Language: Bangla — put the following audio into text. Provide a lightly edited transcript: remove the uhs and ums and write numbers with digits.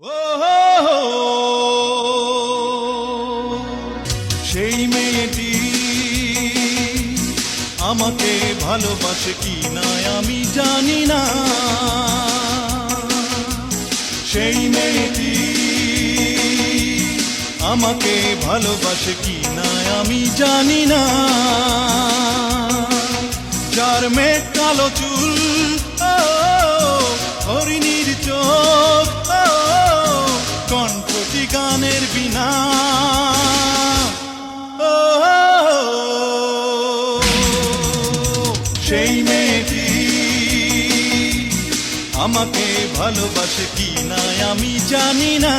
ও সেই মেয়েটি আমাকে ভালোবাসে কি না আমি জানি না। সেই মেয়েটি আমাকে ভালোবাসে কি না আমি জানি না। যার মেঘ কালো চুল, হরিণীর চোখ, কণ্ঠটি গানের বিনা। সেই মেয়েটি আমাকে ভালোবাসে কি না আমি জানি না।